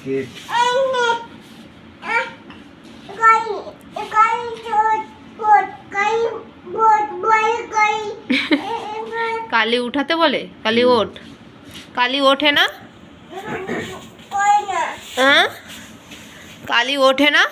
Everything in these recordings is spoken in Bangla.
বিস্কিট। কালি উঠাতে বলে? কালি ওঠ। কালি ওঠে না? হ্যাঁ, কালি ওঠে না?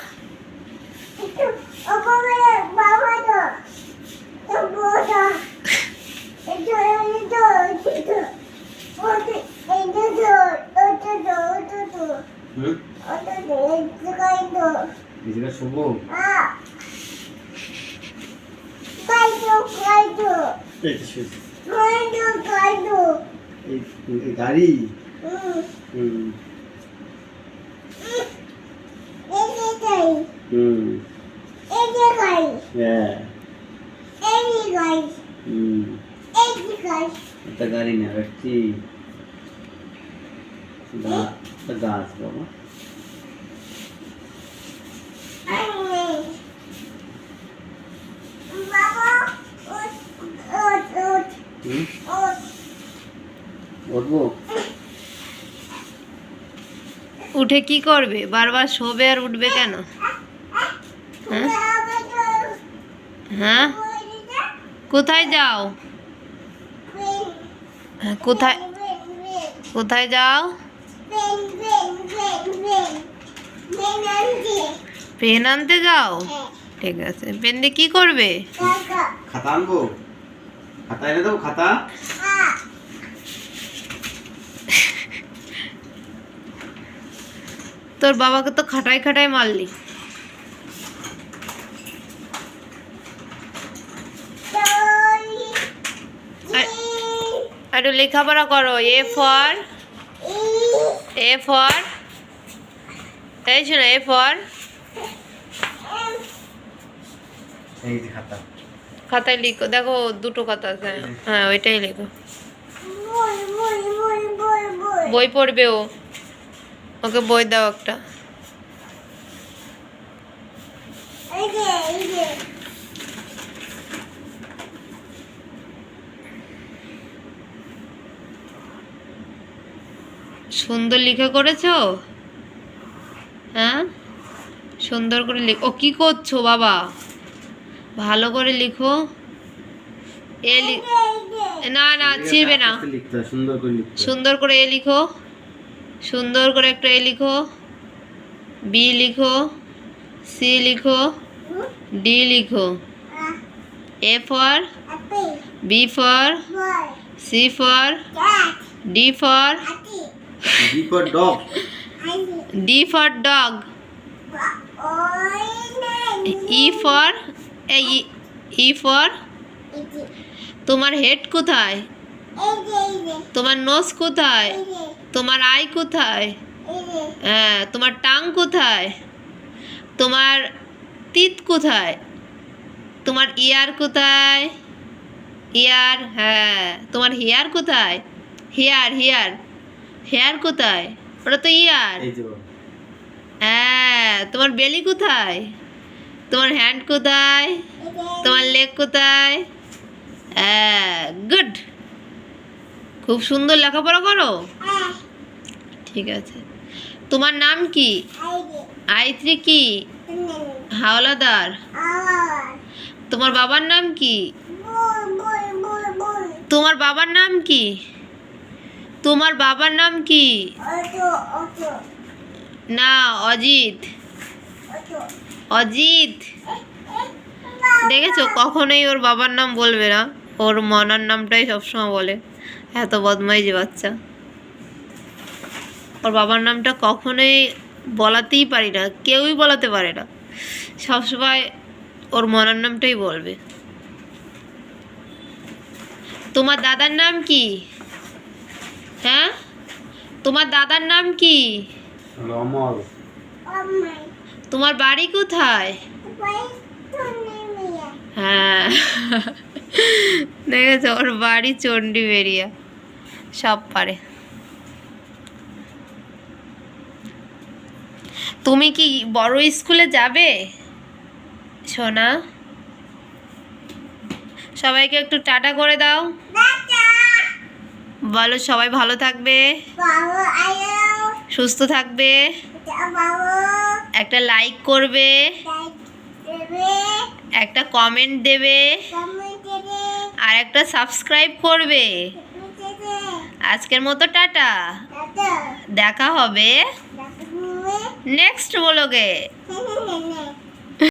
গাড়ি। একটা গাড়ি না একটি গাছ বাবা। উঠবো? উঠে কি করবে? বারবার শোবে আর উঠবে কেন? হ্যাঁ, হ্যাঁ, কোথায় যাও? কোথায় কোথায় যাও? পেন আনতে যাও? ঠিক আছে, পেন দিয়ে কি করবে? খাতা আনবো। খাতা এনে দেবো? খাতা তোর বাবাকে তো খাটাই খাটাই মারলি। একটু লেখাপড়া করো। এ ফর এই শোনো, এ ফর। এই যে খাতা। খাতায় লিখো। দেখো দুটো খাতা আছে। হ্যাঁ, ওইটাই লিখো। বই পড়বে ও। ওকে বই দাও একটা। সুন্দর লিখে করেছো? হ্যাঁ, সুন্দর করে লিখো। ও কি করছো বাবা? ভালো করে লিখো। এ না না, ছিড়বে না। সুন্দর করে এ লিখো। সুন্দর করে একটা এ লিখো। বি লিখো। সি লিখো। ডি লিখো। A for, B for, C for, D for, dog. D for dog. E for, E for. তোমার হেড কোথায়? তোমার নোজ কোথায়? তোমার আই কোথায়? হ্যাঁ, তোমার টাং কোথায়? তোমার তিত কোথায়? তোমার ইয়ার কোথায়? ইয়ার। হ্যাঁ, তোমার হেয়ার কোথায়? হেয়ার কোথায়? ওটা তো ইয়ার। হ্যাঁ, তোমার বেলি কোথায়? তোমার হ্যান্ড কোথায়? তোমার লেগ কোথায়? হ্যাঁ, গুড। খুব সুন্দর লেখাপড়া করো। ঠিক আছে। তোমার নাম কি? আইত্রি কি? হাওলাদার। তোমার বাবার নাম কি? তোমার বাবার নাম কি? তোমার বাবার নাম কি? না, অজিত। অজিত। দেখেছো, কখনোই ওর বাবার নাম বলবে না। ওর মনার নামটাই সবসময় বলে। এত বদমাইশ বাচ্চা। ওর বাবার নামটা কখনোই বলাতেই পারি না, কেউই বলাতে পারে না। সবসময় ওর মনার নামটাই বলবে। তোমার দাদার নাম কি? হ্যাঁ, তোমার দাদার নাম কি? রমল। তোমার বাড়ি কোথায়? হ্যাঁ, দেখেছো, ওর বাড়ি চণ্ডীবেড়িয়া। সব পারে। তুমি কি বড় স্কুলে যাবে সোনা? সবাইকে একটু টাটা করে দাও। বলো সবাই ভালো থাকবে, সুস্থ থাকবে, একটা লাইক করবে, একটা কমেন্ট দেবে, আর একটা সাবস্ক্রাইব করবে। আজকের মতো টাটা, দেখা হবে নেক্সট ব্লগে।